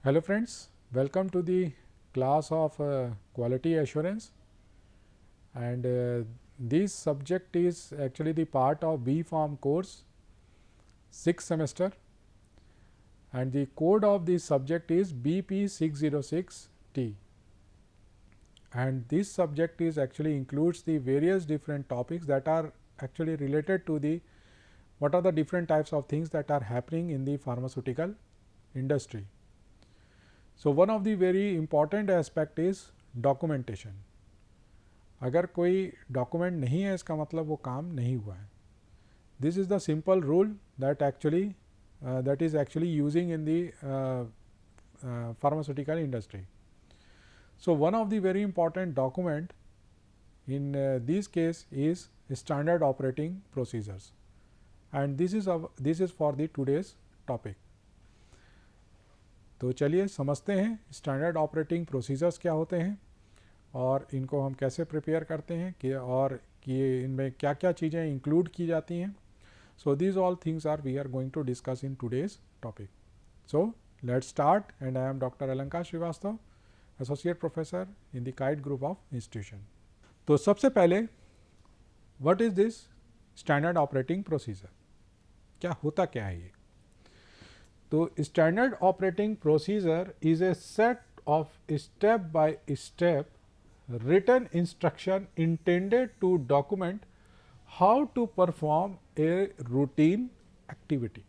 Hello friends, welcome to the class of quality assurance, and this subject is actually the part of B Farm course 6th semester, and the code of this subject is BP606T, and this subject is actually includes the various different topics that are actually related to the what are the different types of things that are happening in the pharmaceutical industry. So, one of the very important aspect is documentation. अगर कोई document नहीं है इसका मतलब वो काम नहीं हुआ है. This is the simple rule that is actually using in the pharmaceutical industry. So, one of the very important document in this case is standard operating procedures, and this is for the today's topic. तो चलिए समझते हैं standard operating procedures क्या होते हैं और इनको हम कैसे प्रिपेयर करते हैं कि और कि इनमें क्या क्या चीज़ें इंक्लूड की जाती हैं. So these all things are we are going to discuss in today's topic. So let's start and I am doctor Alankar Srivastava, associate professor in the KIET group of institution. तो सबसे पहले what is this standard operating procedure, क्या होता क्या है ये. तो standard operating procedure is a set of step by step written instruction intended to document how to perform a routine activity.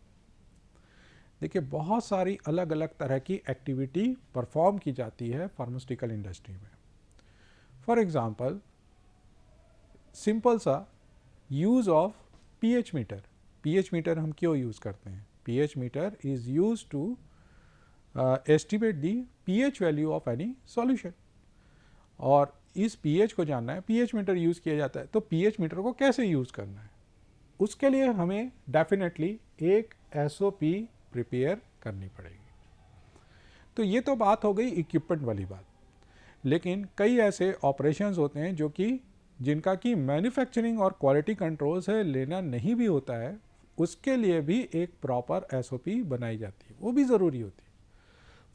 देखिए बहुत सारी अलग अलग तरह की एक्टिविटी परफॉर्म की जाती है फार्मास्यूटिकल इंडस्ट्री में. फॉर एग्जांपल सिंपल सा use of pH meter. PH meter हम क्यों यूज करते हैं. PH meter is use to estimate the pH value of any solution. और इस पीएच को जानना है, पीएच मीटर यूज़ किया जाता है, तो पीएच मीटर को कैसे यूज़ करना है उसके लिए हमें डेफिनेटली एक एसओपी प्रिपेयर करनी पड़ेगी. तो ये तो बात हो गई इक्विपमेंट वाली बात. लेकिन कई ऐसे ऑपरेशंस होते हैं जो कि जिनका कि मैन्युफैक्चरिंग और क्वालिटी कंट्रोल से लेना नहीं भी होता है, उसके लिए भी एक प्रॉपर एसओपी बनाई जाती है, वो भी ज़रूरी होती है.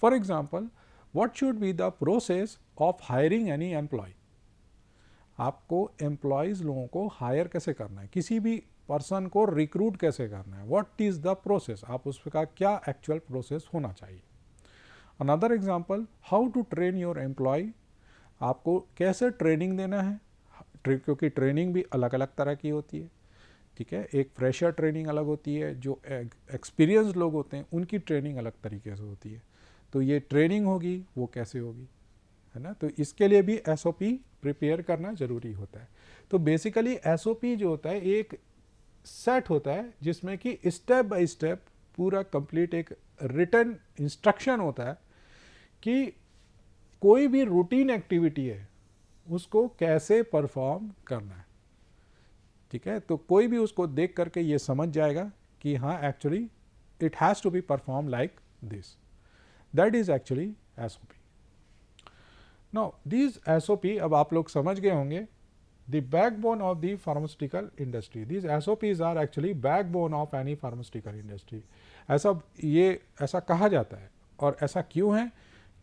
For example what should be the process of hiring any employee. आपको एम्प्लॉयज़ लोगों को हायर कैसे करना है, किसी भी पर्सन को रिक्रूट कैसे करना है, व्हाट इज़ द प्रोसेस, आप उसका क्या एक्चुअल प्रोसेस होना चाहिए. Another example, how to train your employ, आपको कैसे ट्रेनिंग देना है, क्योंकि ट्रेनिंग भी अलग अलग तरह की होती है. ठीक है, एक फ्रेशर ट्रेनिंग अलग होती है, जो एक्सपीरियंस लोग होते हैं उनकी ट्रेनिंग अलग तरीके से होती है. तो ये ट्रेनिंग होगी वो कैसे होगी, है ना. तो इसके लिए भी एसओपी प्रिपेयर करना ज़रूरी होता है. तो बेसिकली एसओपी जो होता है एक सेट होता है जिसमें कि स्टेप बाय स्टेप पूरा कंप्लीट एक रिटन इंस्ट्रक्शन होता है कि कोई भी रूटीन एक्टिविटी है उसको कैसे परफॉर्म करना है. ठीक है, तो कोई भी उसको देख करके ये समझ जाएगा कि हाँ actually it has to be perform like this. That is actually SOP. Now these SOP अब आप लोग समझ गए होंगे, the backbone of the pharmaceutical industry. These SOPs are actually backbone of any pharmaceutical industry. ऐसा कहा जाता है. और ऐसा क्यों है,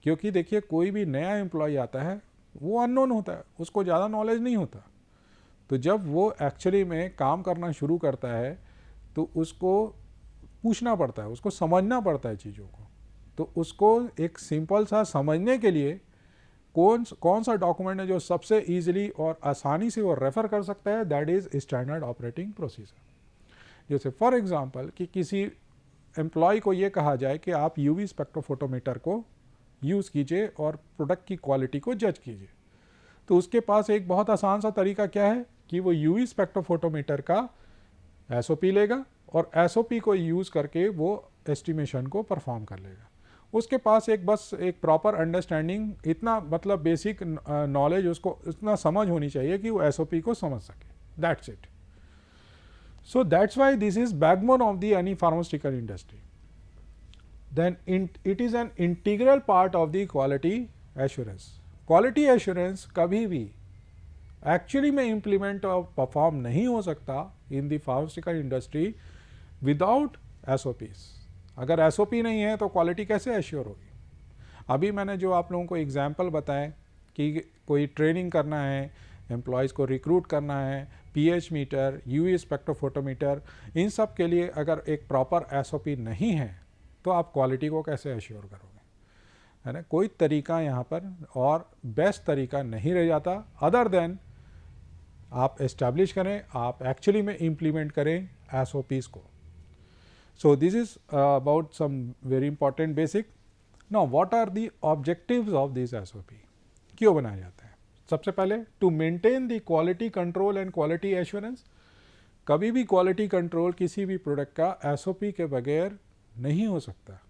क्योंकि देखिए कोई भी नया एम्प्लॉय आता है वो अननोन होता है, उसको ज़्यादा नॉलेज नहीं होता. तो जब वो एक्चुअली में काम करना शुरू करता है तो उसको पूछना पड़ता है, उसको समझना पड़ता है चीज़ों को. तो उसको एक सिंपल सा समझने के लिए कौन सा डॉक्यूमेंट है जो सबसे इजीली और आसानी से वो रेफ़र कर सकता है, that is standard operating procedure. जैसे फॉर एग्जांपल कि किसी एम्प्लॉय को ये कहा जाए कि आप यूवी स्पेक्ट्रोफोटोमीटर को यूज़ कीजिए और प्रोडक्ट की क्वालिटी को जज कीजिए. तो उसके पास एक बहुत आसान सा तरीका क्या है कि वो यूवी स्पेक्ट्रोफोटोमीटर का एसओपी लेगा और एसओपी को यूज़ करके वो एस्टिमेशन को परफॉर्म कर लेगा. उसके पास बस एक प्रॉपर अंडरस्टैंडिंग, इतना मतलब बेसिक नॉलेज उसको इतना समझ होनी चाहिए कि वो एसओपी को समझ सके. That's it. So that's why this is backbone of the any pharmaceutical industry. Then it is an integral part of the quality assurance. Quality assurance कभी भी एक्चुअली में इम्प्लीमेंट और परफॉर्म नहीं हो सकता in the pharmaceutical industry without SOPs. अगर SOP नहीं है तो क्वालिटी कैसे एश्योर होगी. अभी मैंने जो आप लोगों को एग्जाम्पल बताए कि कोई ट्रेनिंग करना है, एम्प्लॉयज़ को रिक्रूट करना है, पीएच मीटर, यूवी स्पेक्ट्रोफोटोमीटर, इन सब के लिए अगर एक प्रॉपर एसओपी नहीं है तो आप क्वालिटी को कैसे एश्योर करोगे, है ना। कोई तरीका यहाँ पर और बेस्ट तरीका नहीं रह जाता अदर देन आप एस्टैब्लिश करें, आप एक्चुअली में इम्प्लीमेंट करें एसओपीज़ को। So this is about some very important basic. Now what are the objectives of this SOP, क्यों बनाया जाता है? सबसे पहले to maintain the quality control and quality assurance. कभी भी क्वालिटी कंट्रोल किसी भी प्रोडक्ट का एसओपी के बगैर नहीं हो सकता।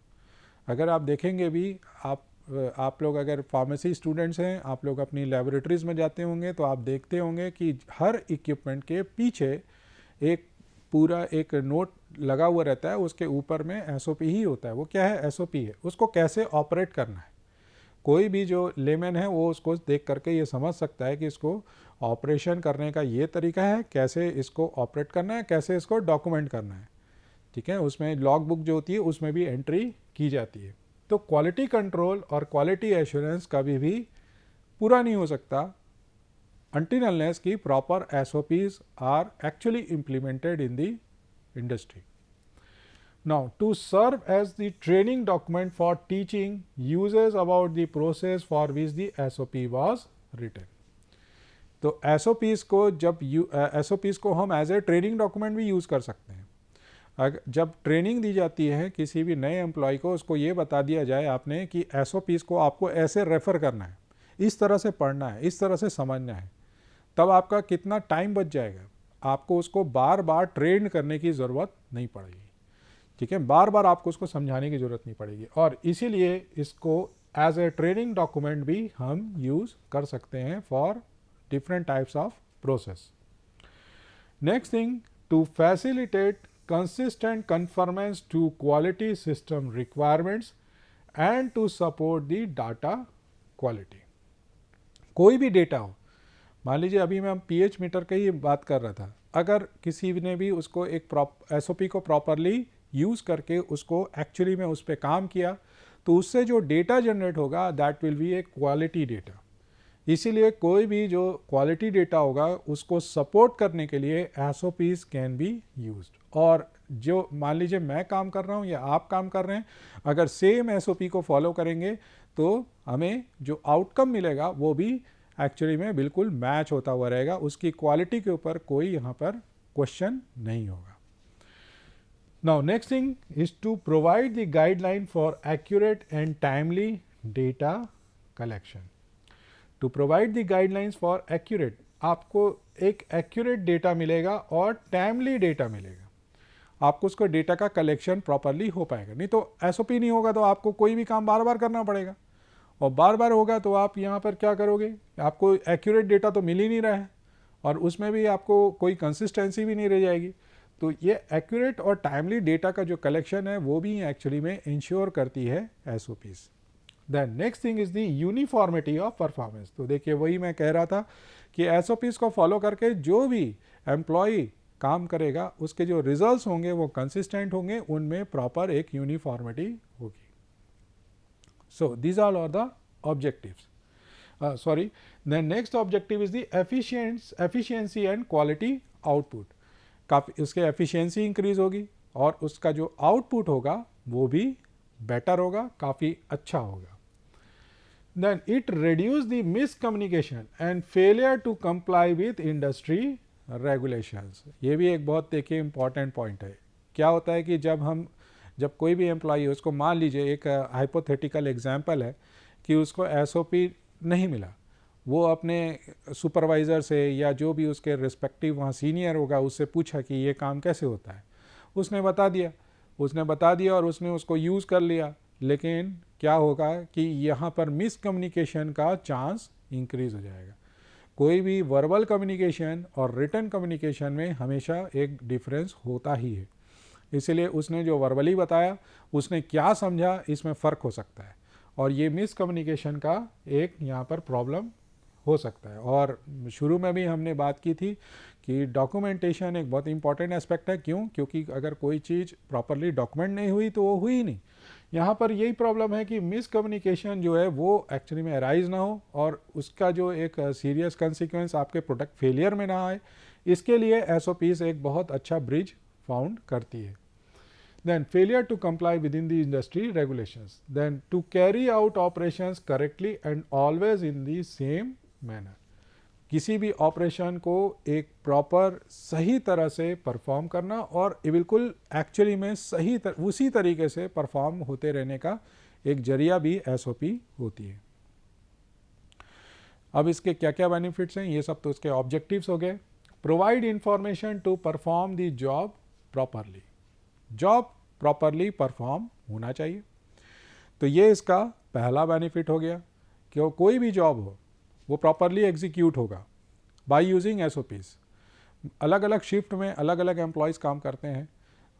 अगर आप देखेंगे भी, आप लोग अगर फार्मेसी स्टूडेंट्स हैं, आप लोग अपनी लेबोरेटरीज में जाते होंगे तो आप देखते होंगे कि हर इक्विपमेंट के पीछे एक पूरा एक नोट लगा हुआ रहता है, उसके ऊपर में एसओपी ही होता है। वो क्या है? एसओपी है, उसको कैसे ऑपरेट करना है। कोई भी जो लेमैन है वो उसको देख करके ये समझ सकता है कि इसको ऑपरेशन करने का ये तरीका है, कैसे इसको ऑपरेट करना है, कैसे इसको डॉक्यूमेंट करना है, ठीक है। उसमें लॉग बुक जो होती है उसमें भी एंट्री की जाती है। तो क्वालिटी कंट्रोल और क्वालिटी एश्योरेंस कभी भी पूरा नहीं हो सकता until unless की proper SOPs are actually implemented in the industry. Now, to serve as the training document for teaching users about the process for which the SOP was written. तो SOPs को SOPs को हम as a training document भी use कर सकते हैं। जब training दी जाती है किसी भी नए एम्प्लॉय को, उसको ये बता दिया जाए आपने कि SOPs को आपको ऐसे रेफ़र करना है, इस तरह से पढ़ना है, इस तरह से समझना है, तब आपका कितना टाइम बच जाएगा। आपको उसको बार बार ट्रेन करने की ज़रूरत नहीं पड़ेगी, ठीक है। बार बार आपको उसको समझाने की ज़रूरत नहीं पड़ेगी, और इसीलिए इसको एज ए ट्रेनिंग डॉक्यूमेंट भी हम यूज़ कर सकते हैं for different types of process. Next thing, to facilitate consistent conformance to quality system requirements and to support the data quality. कोई भी डेटा हो, मान लीजिए अभी मैं पीएच मीटर की ही बात कर रहा था, अगर किसी ने भी उसको एक एसओपी को प्रॉपरली यूज़ करके उसको एक्चुअली में उस पर काम किया, तो उससे जो डेटा जनरेट होगा that will be A quality data. इसीलिए कोई भी जो क्वालिटी डेटा होगा उसको सपोर्ट करने के लिए एसओपीज कैन बी यूज्ड। और जो मान लीजिए मैं काम कर रहा हूँ या आप काम कर रहे हैं, अगर सेम एसओपी को फॉलो करेंगे तो हमें जो आउटकम मिलेगा वो भी एक्चुअली में बिल्कुल मैच होता हुआ रहेगा, उसकी क्वालिटी के ऊपर कोई यहाँ पर क्वेश्चन नहीं होगा। Now next thing is to provide the guideline for accurate and timely data collection. To provide the guidelines for accurate, आपको एक एक्यूरेट डेटा मिलेगा और टाइमली डेटा मिलेगा, आपको उसको डेटा का कलेक्शन प्रॉपरली हो पाएगा। नहीं तो एसओपी नहीं होगा तो आपको कोई भी काम बार बार करना पड़ेगा, और बार बार होगा तो आप यहाँ पर क्या करोगे, आपको एक्यूरेट डेटा तो मिल ही नहीं रहा है और उसमें भी आपको कोई कंसिस्टेंसी भी नहीं रह जाएगी। तो ये एक्यूरेट और टाइमली डेटा का जो कलेक्शन है वो भी एक्चुअली में इंश्योर करती है SOPs. Then next thing is the uniformity of performance. तो देखिए वही मैं कह रहा था कि एसओपीज़ को फॉलो करके जो भी एम्प्लॉय काम करेगा उसके जो रिजल्ट्स होंगे वो कंसिस्टेंट होंगे, उनमें प्रॉपर एक यूनिफॉर्मिटी होगी। So these are the objectives. Sorry, then next objective is the efficiency and quality output. काफ़ी उसके एफिशिएंसी इंक्रीज होगी और उसका जो आउटपुट होगा वो भी बेटर होगा, काफ़ी अच्छा होगा। Then it reduce the miscommunication and failure to comply with industry regulations. ये भी एक बहुत देखिए इम्पॉर्टेंट पॉइंट है। क्या होता है कि जब कोई भी एम्प्लॉई है, उसको मान लीजिए एक हाइपोथेटिकल एग्जांपल है कि उसको एसओपी नहीं मिला, वो अपने सुपरवाइज़र से या जो भी उसके रिस्पेक्टिव वहाँ सीनियर होगा उससे पूछा कि ये काम कैसे होता है, उसने बता दिया और उसने उसको यूज़ कर लिया, लेकिन क्या होगा कि यहाँ पर मिसकम्युनिकेशन का चांस इंक्रीज हो जाएगा। कोई भी वर्बल कम्युनिकेशन और रिटन कम्युनिकेशन में हमेशा एक डिफरेंस होता ही है, इसलिए उसने जो वर्बली बताया उसने क्या समझा इसमें फ़र्क हो सकता है, और ये मिसकम्युनिकेशन का एक यहाँ पर प्रॉब्लम हो सकता है। और शुरू में भी हमने बात की थी कि डॉक्यूमेंटेशन एक बहुत इंपॉर्टेंट एस्पेक्ट है। क्योंकि अगर कोई चीज़ प्रॉपरली डॉक्यूमेंट नहीं हुई तो वो हुई नहीं। यहाँ पर यही प्रॉब्लम है कि मिसकम्युनिकेशन जो है वो एक्चुअली में अराइज ना हो और उसका जो एक सीरियस कंसिक्वेंस आपके प्रोडक्ट फेलियर में ना आए, इसके लिए SOPs एक बहुत अच्छा ब्रिज फाउंड करती है. Then failure to comply within the industry regulations. Then to carry out operations correctly and always in the same manner. किसी भी ऑपरेशन को एक प्रॉपर सही तरह से परफॉर्म करना और बिल्कुल एक्चुअली में उसी तरीके से परफॉर्म होते रहने का एक जरिया भी SOP होती है. अब इसके क्या क्या बेनिफिट्स हैं, ये सब तो इसके ऑब्जेक्टिव्स हो गए. Provide information to perform the job properly. Job properly perform होना चाहिए. तो ये इसका पहला बेनिफिट हो गया कि कोई भी जॉब हो वो प्रॉपरली एग्जीक्यूट होगा बाय यूजिंग SOPs. अलग अलग शिफ्ट में अलग अलग एम्प्लॉयज़ काम करते हैं.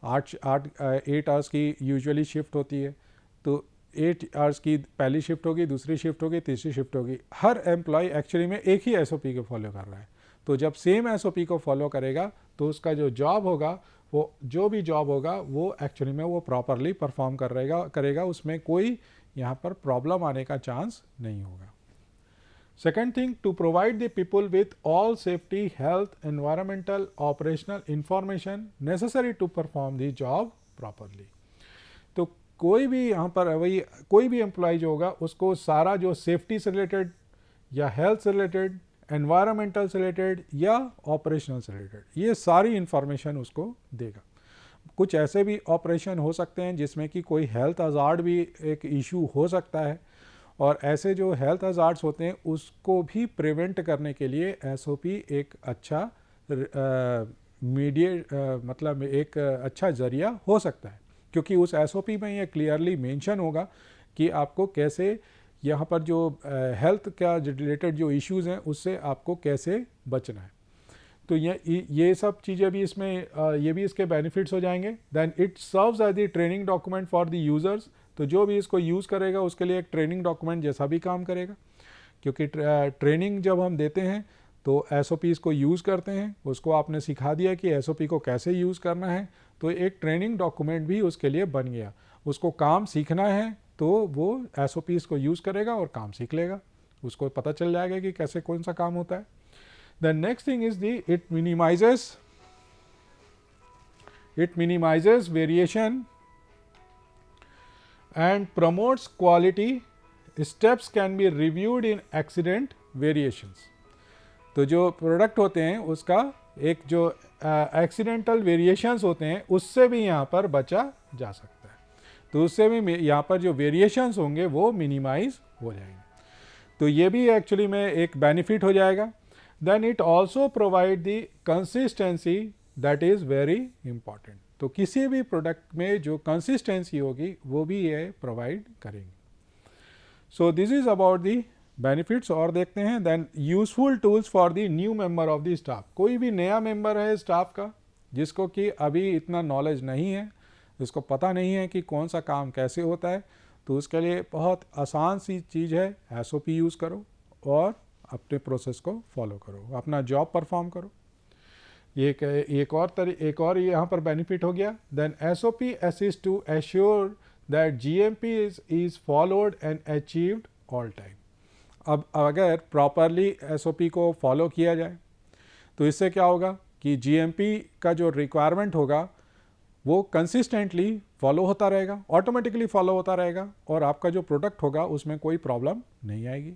8 आवर्स की यूजुअली शिफ्ट होती है, तो 8 आवर्स की पहली शिफ्ट होगी, दूसरी शिफ्ट होगी, तीसरी शिफ्ट होगी. हर एम्प्लॉय एक्चुअली में एक ही SOP को फॉलो कर रहा है. तो जब सेम SOP को फॉलो करेगा तो उसका जो जॉब होगा, वो जो भी जॉब होगा वो एक्चुअली में वो प्रॉपरली परफॉर्म करेगा, उसमें कोई यहाँ पर प्रॉब्लम आने का चांस नहीं होगा. Second thing, to provide the people with all safety, health, environmental, operational information necessary to perform the job properly. तो कोई भी यहाँ पर वही कोई भी एम्प्लॉय जो होगा उसको सारा जो सेफ्टी से रिलेटेड या हेल्थ से रिलेटेड, एनवायरमेंटल से रिलेटेड या ऑपरेशनल से रिलेटेड, ये सारी इंफॉर्मेशन उसको देगा. कुछ ऐसे भी ऑपरेशन हो सकते हैं जिसमें कि कोई हेल्थ हज़ार्ड भी एक इशू हो सकता है, और ऐसे जो हेल्थ हज़ार्ड्स होते हैं उसको भी प्रिवेंट करने के लिए SOP एक अच्छा मतलब एक अच्छा ज़रिया हो सकता है, क्योंकि उस SOP में ये क्लियरली मेंशन होगा कि आपको कैसे यहाँ पर जो हेल्थ का रिलेटेड जो इश्यूज़ हैं उससे आपको कैसे बचना है. तो ये सब चीज़ें भी इसमें ये भी इसके बेनिफिट्स हो जाएंगे. Then it serves as the training document for the users. तो जो भी इसको यूज़ करेगा उसके लिए एक ट्रेनिंग डॉक्यूमेंट जैसा भी काम करेगा, क्योंकि ट्रेनिंग जब हम देते हैं तो SOPs को यूज़ करते हैं, उसको आपने सिखा दिया कि SOP को कैसे यूज़ करना है, तो एक ट्रेनिंग डॉक्यूमेंट भी उसके लिए बन गया. उसको काम सीखना है तो वो SOPs को यूज़ करेगा और काम सीख लेगा, उसको पता चल जाएगा कि कैसे कौन सा काम होता है. The next thing is the it minimises variation and promotes quality. Steps can be reviewed in accident variations. तो जो प्रोडक्ट होते हैं उसका एक जो एक्सीडेंटल वेरिएशंस होते हैं उससे भी यहाँ पर बचा जा सकता है. तो उससे भी यहाँ पर जो वेरिएशंस होंगे वो मिनिमाइज हो जाएंगे. तो ये भी एक्चुअली में एक बेनिफिट हो जाएगा. Then it also provide the consistency, that is very important. तो किसी भी प्रोडक्ट में जो कंसिस्टेंसी होगी वो भी ये प्रोवाइड करेंगे. So this is about the benefits. और देखते हैं then useful tools for the new member of the staff. कोई भी नया मेंबर है स्टाफ का जिसको कि अभी इतना नॉलेज नहीं है, जिसको पता नहीं है कि कौन सा काम कैसे होता है, तो उसके लिए बहुत आसान सी चीज़ है, SOP यूज़ करो और अपने प्रोसेस को फॉलो करो, अपना जॉब परफॉर्म करो. एक और यहाँ पर बेनिफिट हो गया. Then SOP assist to assure that GMP is followed and achieved all time. अब अगर प्रॉपरली SOP को फॉलो किया जाए तो इससे क्या होगा कि GMP का जो रिक्वायरमेंट होगा वो कंसिस्टेंटली फॉलो होता रहेगा, ऑटोमेटिकली फॉलो होता रहेगा, और आपका जो प्रोडक्ट होगा उसमें कोई प्रॉब्लम नहीं आएगी.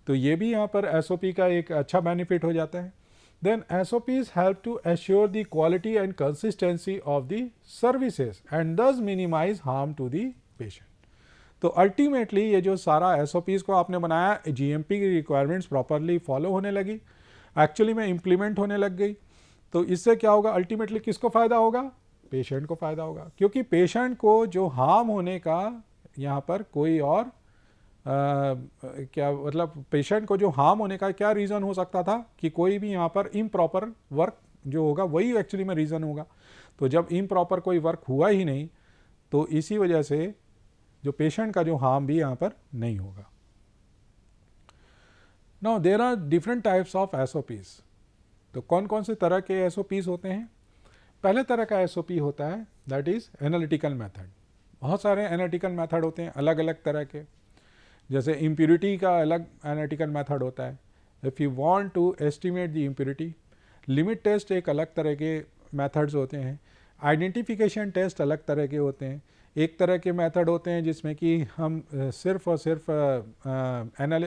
तो ये भी यहाँ पर SOP का एक अच्छा बेनिफिट हो जाता है. Then SOPs help to assure the quality and consistency of the services and thus minimise harm to the patient. तो अल्टीमेटली ये जो सारा SOPs को आपने बनाया, GMP की रिक्वायरमेंट्स प्रॉपरली फॉलो होने लगी, एक्चुअली में इम्प्लीमेंट होने लग गई. तो इससे क्या होगा, अल्टीमेटली किसको फ़ायदा होगा, पेशेंट को फ़ायदा होगा. क्योंकि पेशेंट को जो हार्म होने का यहाँ पर कोई और क्या मतलब, पेशेंट को जो हार्म होने का क्या रीज़न हो सकता था कि कोई भी यहाँ पर इम्प्रॉपर वर्क जो होगा वही एक्चुअली में रीज़न होगा. तो जब इम्प्रॉपर कोई वर्क हुआ ही नहीं तो इसी वजह से जो पेशेंट का जो हार्म भी यहाँ पर नहीं होगा. Now there are different types of SOPs. तो कौन कौन से तरह के SOPs होते हैं. पहले तरह का SOP होता है दैट इज़ एनालिटिकल मेथड. बहुत सारे एनालिटिकल मेथड होते हैं अलग अलग तरह के, जैसे इम्प्योरिटी का अलग एनालिटिकल मेथड होता है। If you want to estimate the impurity, limit test एक अलग तरह के मेथड्स होते हैं, आइडेंटिफिकेशन टेस्ट अलग तरह के होते हैं। एक तरह के मेथड होते हैं जिसमें कि हम सिर्फ और सिर्फ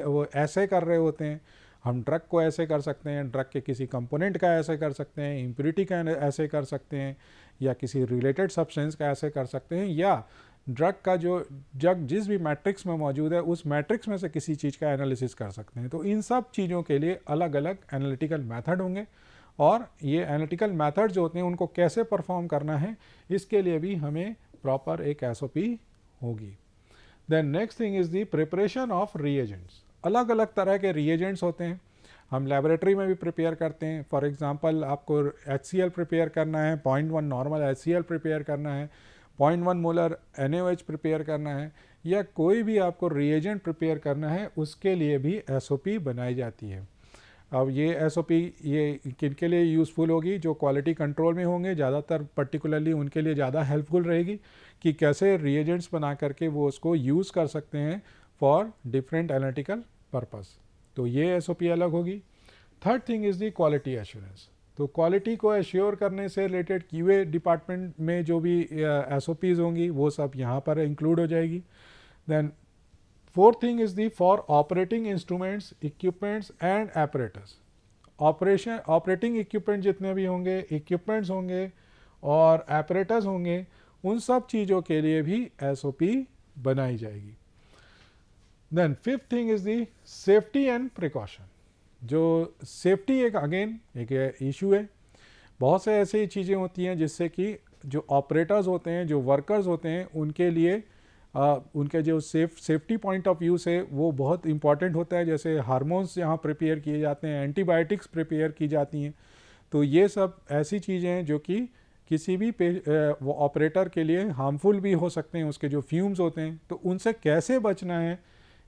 वो ऐसे कर रहे होते हैं, हम ड्रग को ऐसे कर सकते हैं, ड्रग के किसी कंपोनेंट का ऐसे कर सकते हैं, इम्प्योरिटी का ऐसे कर सकते हैं, या किसी रिलेटेड सब्सटेंस का ऐसे कर सकते हैं, या ड्रग का जो ड्रग जिस भी मैट्रिक्स में मौजूद है उस मैट्रिक्स में से किसी चीज़ का एनालिसिस कर सकते हैं। तो इन सब चीज़ों के लिए अलग अलग एनालिटिकल मेथड होंगे, और ये एनालिटिकल मेथड जो होते हैं उनको कैसे परफॉर्म करना है इसके लिए भी हमें प्रॉपर एक SOP होगी। Then next thing is the preparation of reagents. अलग अलग तरह के रिएजेंट्स होते हैं, हम लेबोरेटरी में भी प्रिपेयर करते हैं। फॉर एग्जांपल आपको HCl प्रिपेयर करना है, 0.1 नॉर्मल HCl प्रिपेयर करना है, 0.1 मोलर NaOH प्रिपेयर करना है, या कोई भी आपको रिएजेंट प्रिपेयर करना है, उसके लिए भी SOP बनाई जाती है। अब ये SOP ये किन के लिए यूज़फुल होगी? जो क्वालिटी कंट्रोल में होंगे, ज़्यादातर पर्टिकुलरली उनके लिए ज़्यादा हेल्पफुल रहेगी कि कैसे रिएजेंट्स बना करके वो उसको यूज़ कर सकते हैं फॉर डिफरेंट एनालिटिकल पर्पस। तो ये SOP अलग होगी। Third thing is the quality assurance. तो क्वालिटी को एश्योर करने से रिलेटेड QA डिपार्टमेंट में जो भी SOPs होंगी वो सब यहाँ पर इंक्लूड हो जाएगी। Then fourth thing is the for operating instruments, equipments and apparatus. Operating equipment जितने भी होंगे, इक्विपमेंट्स होंगे और एपरेटस होंगे, उन सब चीज़ों के लिए भी SOP बनाई जाएगी। Then fifth thing is the safety and precaution. जो सेफ्टी एक अगेन एक इशू है। बहुत से ऐसी चीज़ें होती हैं जिससे कि जो ऑपरेटर्स होते हैं, जो वर्कर्स होते हैं, उनके लिए उनके जो सेफ्टी पॉइंट ऑफ व्यू से वो बहुत इंपॉर्टेंट होता है। जैसे हार्मोन्स यहाँ प्रिपेयर किए जाते हैं, एंटीबायोटिक्स प्रिपेयर की जाती हैं। तो ये सब ऐसी चीज़ें हैं जो कि किसी भी वो ऑपरेटर के लिए हार्मफुल भी हो सकते हैं, उसके जो फ्यूम्स होते हैं। तो उनसे कैसे बचना है,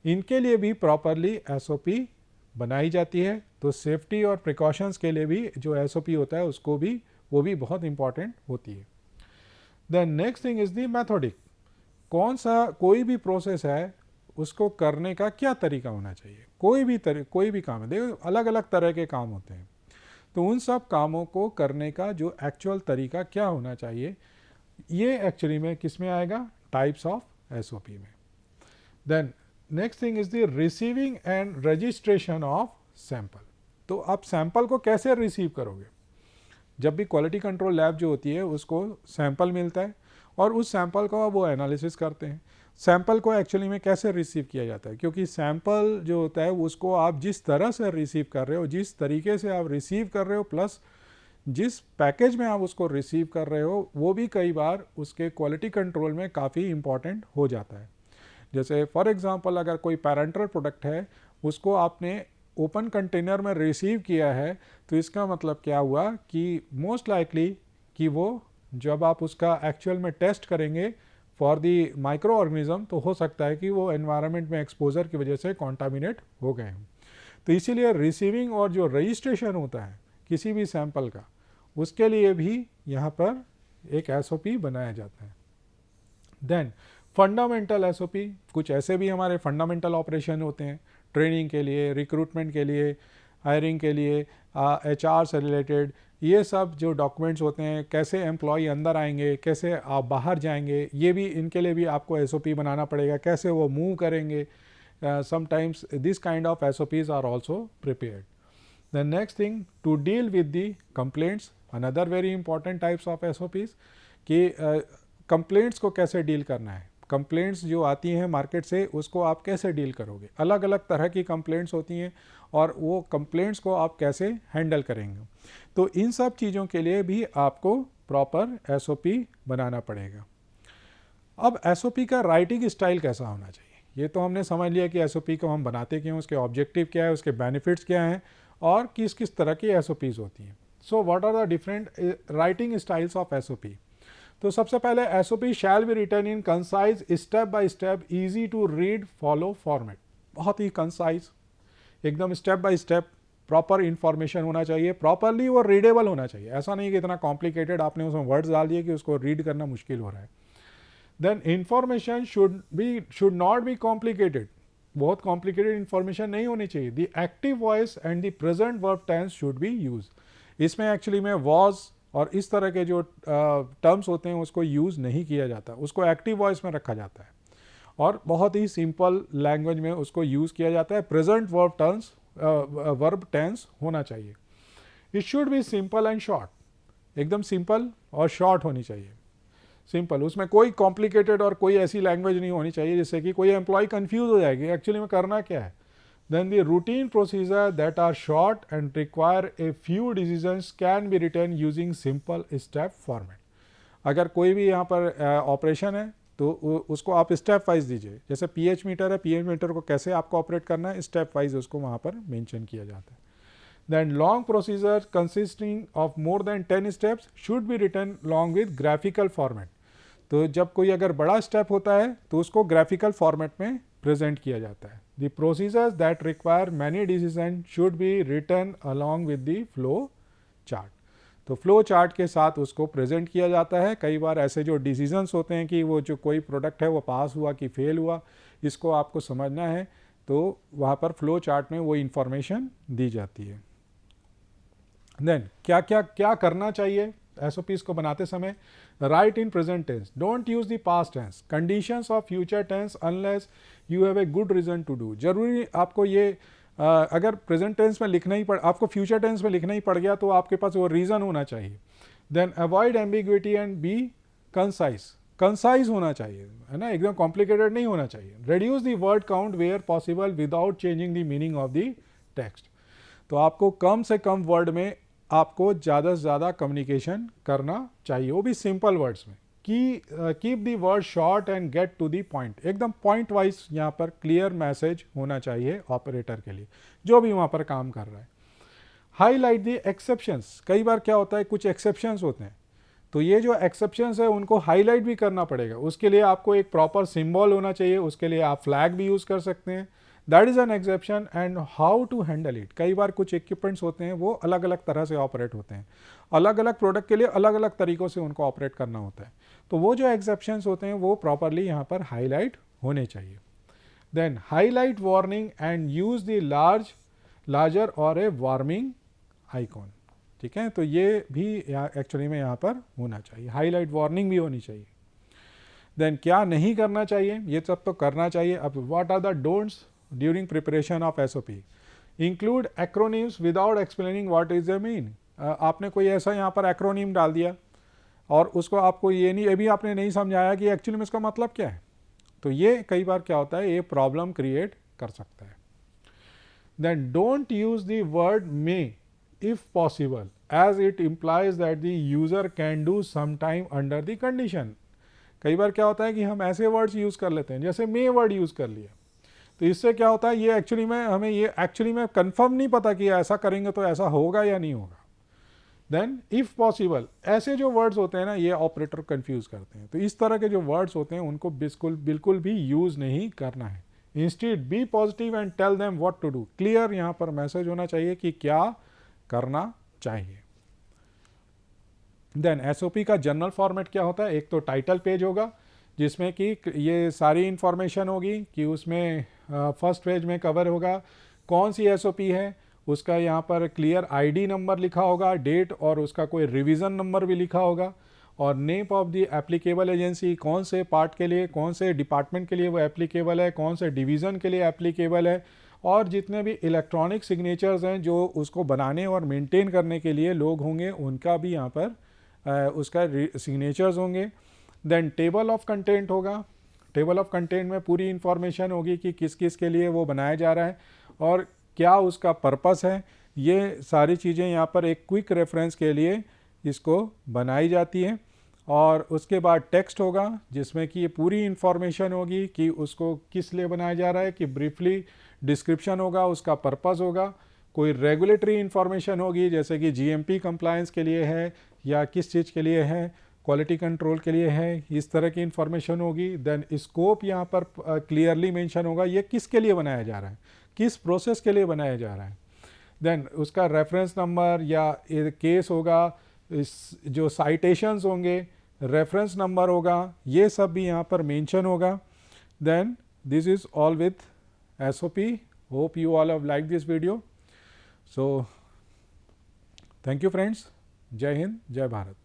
इनके लिए भी प्रॉपरली SOP बनाई जाती है। तो सेफ्टी और प्रिकॉशंस के लिए भी जो SOP होता है उसको भी वो भी बहुत इंपॉर्टेंट होती है। Then next thing is the methodic. कौन सा कोई भी प्रोसेस है उसको करने का क्या तरीका होना चाहिए। कोई भी काम है, देखो अलग अलग तरह के काम होते हैं, तो उन सब कामों को करने का जो एक्चुअल तरीका क्या होना चाहिए, ये एक्चुअली में किस में आएगा? टाइप्स ऑफ SOP में। Then next thing is the receiving and registration of sample. तो आप सैंपल को कैसे रिसीव करोगे? जब भी क्वालिटी कंट्रोल लैब जो होती है उसको सैंपल मिलता है और उस सैंपल का वो एनालिसिस करते हैं। सैंपल को एक्चुअली में कैसे रिसीव किया जाता है? क्योंकि सैंपल जो होता है उसको आप जिस तरह से रिसीव कर रहे हो, जिस तरीके से आप रिसीव कर रहे हो, प्लस जिस पैकेज में आप उसको रिसीव कर रहे हो, वो भी कई बार उसके क्वालिटी कंट्रोल में काफ़ी इंपॉर्टेंट हो जाता है। जैसे फॉर एग्जांपल अगर कोई पैरेंटल प्रोडक्ट है, उसको आपने ओपन कंटेनर में रिसीव किया है, तो इसका मतलब क्या हुआ कि मोस्ट लाइकली कि वो जब आप उसका एक्चुअल में टेस्ट करेंगे फॉर दी माइक्रो ऑर्गेनिज्म, तो हो सकता है कि वो एनवायरनमेंट में एक्सपोजर की वजह से कॉन्टामिनेट हो गए हों। तो इसीलिए रिसीविंग और जो रजिस्ट्रेशन होता है किसी भी सैंपल का, उसके लिए भी यहाँ पर एक SOP बनाया जाता है। देन फंडामेंटल SOP, कुछ ऐसे भी हमारे फंडामेंटल ऑपरेशन होते हैं ट्रेनिंग के लिए, रिक्रूटमेंट के लिए, हायरिंग के लिए, HR से रिलेटेड। ये सब जो डॉक्यूमेंट्स होते हैं, कैसे एम्प्लॉय अंदर आएंगे, कैसे आप बाहर जाएंगे, ये भी इनके लिए भी आपको SOP बनाना पड़ेगा, कैसे वो मूव करेंगे। Sometimes this kind of SOPs are also prepared. The next thing to deal with the complaints, another very important types of SOPs कि कंप्लेंट्स को कैसे डील करना है। कंप्लेंट्स जो आती हैं मार्केट से, उसको आप कैसे डील करोगे। अलग अलग तरह की कंप्लेंट्स होती हैं और वो कंप्लेंट्स को आप कैसे हैंडल करेंगे। तो इन सब चीज़ों के लिए भी आपको प्रॉपर SOP बनाना पड़ेगा। अब SOP का राइटिंग स्टाइल कैसा होना चाहिए, ये तो हमने समझ लिया कि SOP को हम बनाते क्यों, उसके ऑब्जेक्टिव क्या है, उसके बेनिफिट्स क्या हैं और किस किस तरह की SOPs होती हैं। So what are the different writing styles of SOP। तो सबसे पहले SOP shall be written in concise, step by step, easy to read, follow format. बहुत ही कंसाइज, एकदम step by step proper information होना चाहिए, प्रॉपरली वो रीडेबल होना चाहिए। ऐसा नहीं कि इतना कॉम्प्लिकेटेड आपने उसमें वर्ड्स डाल दिए कि उसको रीड करना मुश्किल हो रहा है। Then information should not be complicated, बहुत कॉम्प्लिकेटेड इंफॉर्मेशन नहीं होनी चाहिए. The active voice and the present verb tense should be use. इसमें एक्चुअली में वॉज और इस तरह के जो टर्म्स होते हैं उसको यूज़ नहीं किया जाता, उसको एक्टिव वॉइस में रखा जाता है और बहुत ही सिंपल लैंग्वेज में उसको यूज़ किया जाता है. प्रेजेंट वर्ब टेंस होना चाहिए. It should be simple and short, एकदम सिंपल और शॉर्ट होनी चाहिए. सिंपल, उसमें कोई कॉम्प्लिकेटेड और कोई ऐसी लैंग्वेज नहीं होनी चाहिए जिससे कि कोई एम्प्लॉय कंफ्यूज हो जाएगी एक्चुअली में करना क्या है. Then the routine procedure that are short and require a few decisions can be written using simple step format. अगर कोई भी यहाँ पर ऑपरेशन है तो उसको आप स्टेप वाइज दीजिए. जैसे पीएच मीटर है, पीएच मीटर को कैसे आपको ऑपरेट करना है स्टेप वाइज उसको वहाँ पर मेंशन किया जाता है. Then long procedure consisting of more than 10 steps should be written along with graphical format. तो जब कोई अगर बड़ा स्टेप होता है तो उसको ग्राफिकल फॉर्मेट में प्रेजेंट किया जाता है. The procedures that require many decisions should be written along with the flow chart. तो फ्लो चार्ट के साथ उसको प्रेजेंट किया जाता है. कई बार ऐसे जो डिसीजंस होते हैं कि वो जो कोई प्रोडक्ट है वो पास हुआ कि फेल हुआ, इसको आपको समझना है तो वहाँ पर फ्लो चार्ट में वो इंफॉर्मेशन दी जाती है. देन क्या करना चाहिए एसओपीज को बनाते समय. Write in present tense, don't use the past tense, conditions of future tense unless you have a good reason to do. जरूरी आपको ये अगर प्रेजेंट टेंस में लिखना ही आपको फ्यूचर टेंस में लिखना ही पड़ गया तो आपके पास वो रीजन होना चाहिए. Then avoid ambiguity and be concise होना चाहिए, है ना, एकदम कॉम्प्लिकेटेड नहीं होना चाहिए. Reduce the word count where possible without changing the meaning of the text. तो आपको कम से कम वर्ड में आपको ज़्यादा से ज़्यादा कम्युनिकेशन करना चाहिए, वो भी सिंपल वर्ड्स में. Keep the word short and get to the point. एकदम पॉइंट वाइज यहाँ पर क्लियर मैसेज होना चाहिए ऑपरेटर के लिए जो भी वहाँ पर काम कर रहा है. Highlight the exceptions. कई बार क्या होता है कुछ एक्सेप्शंस होते हैं तो ये जो एक्सेप्शंस है उनको हाईलाइट भी करना पड़ेगा. उसके लिए आपको एक प्रॉपर सिंबल होना चाहिए, उसके लिए आप फ्लैग भी यूज़ कर सकते हैं. That is an exception and how to handle it. कई बार कुछ इक्विपमेंट्स होते हैं वो अलग अलग तरह से ऑपरेट होते हैं, अलग अलग प्रोडक्ट के लिए अलग अलग तरीक़ों से उनको ऑपरेट करना होता है. तो वो जो एक्सेप्शंस होते हैं वो प्रॉपरली यहाँ पर हाईलाइट होने चाहिए. Then highlight warning and use the larger और ए वार्मिंग आइकॉन. ठीक है, तो ये भी एक्चुअली में यहाँ पर होना चाहिए, हाईलाइट वार्निंग भी होनी चाहिए. देन क्या नहीं करना चाहिए, ये सब तो करना चाहिए. अब what are the don'ts during preparation of SOP. Include acronyms without explaining what is the mean. आपने कोई ऐसा यहाँ पर एक्रोनिम डाल दिया और उसको आपको ये भी आपने नहीं समझाया कि एक्चुअली में इसका मतलब क्या है, तो ये कई बार क्या होता है ये प्रॉब्लम क्रिएट कर सकता है. Then don't use the word may if possible as it implies that the user can do sometime under the condition. कई बार क्या होता है कि हम ऐसे वर्ड्स यूज़ कर लेते हैं जैसे मे वर्ड यूज़ कर लिया, तो इससे क्या होता है ये एक्चुअली में हमें ये एक्चुअली में कंफर्म नहीं पता कि ऐसा करेंगे तो ऐसा होगा या नहीं होगा. देन इफ़ पॉसिबल, ऐसे जो वर्ड्स होते हैं ना ये ऑपरेटर कंफ्यूज करते हैं. तो इस तरह के जो वर्ड्स होते हैं उनको बिल्कुल भी यूज़ नहीं करना है. Instead be positive and tell them what to do. Clear यहाँ पर मैसेज होना चाहिए कि क्या करना चाहिए. देन एसओपी का जनरल फॉर्मेट क्या होता है. एक तो टाइटल पेज होगा जिसमें कि ये सारी इंफॉर्मेशन होगी कि उसमें फर्स्ट पेज में कवर होगा कौन सी एसओपी है, उसका यहाँ पर क्लियर आईडी नंबर लिखा होगा, डेट और उसका कोई रिवीजन नंबर भी लिखा होगा, और name of the applicable agency, कौन से पार्ट के लिए कौन से डिपार्टमेंट के लिए वो एप्लीकेबल है, कौन से डिवीज़न के लिए एप्लीकेबल है, और जितने भी इलेक्ट्रॉनिक सिग्नेचर्स हैं जो उसको बनाने और मेंटेन करने के लिए लोग होंगे उनका भी यहाँ पर उसका सिग्नेचर्स होंगे. देन टेबल ऑफ कंटेंट होगा. टेबल ऑफ कंटेंट में पूरी इंफॉर्मेशन होगी कि किस किस के लिए वो बनाया जा रहा है और क्या उसका पर्पस है. ये सारी चीज़ें यहाँ पर एक क्विक रेफरेंस के लिए इसको बनाई जाती हैं. और उसके बाद टेक्स्ट होगा जिसमें कि ये पूरी इंफॉर्मेशन होगी कि उसको किस लिए बनाया जा रहा है, कि ब्रीफली डिस्क्रिप्शन होगा, उसका पर्पस होगा, कोई रेगुलेटरी इंफॉर्मेशन होगी जैसे कि जीएमपी कंप्लायंस के लिए है या किस चीज़ के लिए है, क्वालिटी कंट्रोल के लिए है, इस तरह की इंफॉर्मेशन होगी. देन स्कोप यहाँ पर क्लियरली मेंशन होगा ये किसके लिए बनाया जा रहा है, किस प्रोसेस के लिए बनाया जा रहा है. देन उसका रेफरेंस नंबर या केस होगा, इस जो साइटेशंस होंगे रेफरेंस नंबर होगा, ये सब भी यहाँ पर मेंशन होगा. Then this is all with SOP. Hope you all have like this video. So thank you friends. जय हिंद, जय भारत.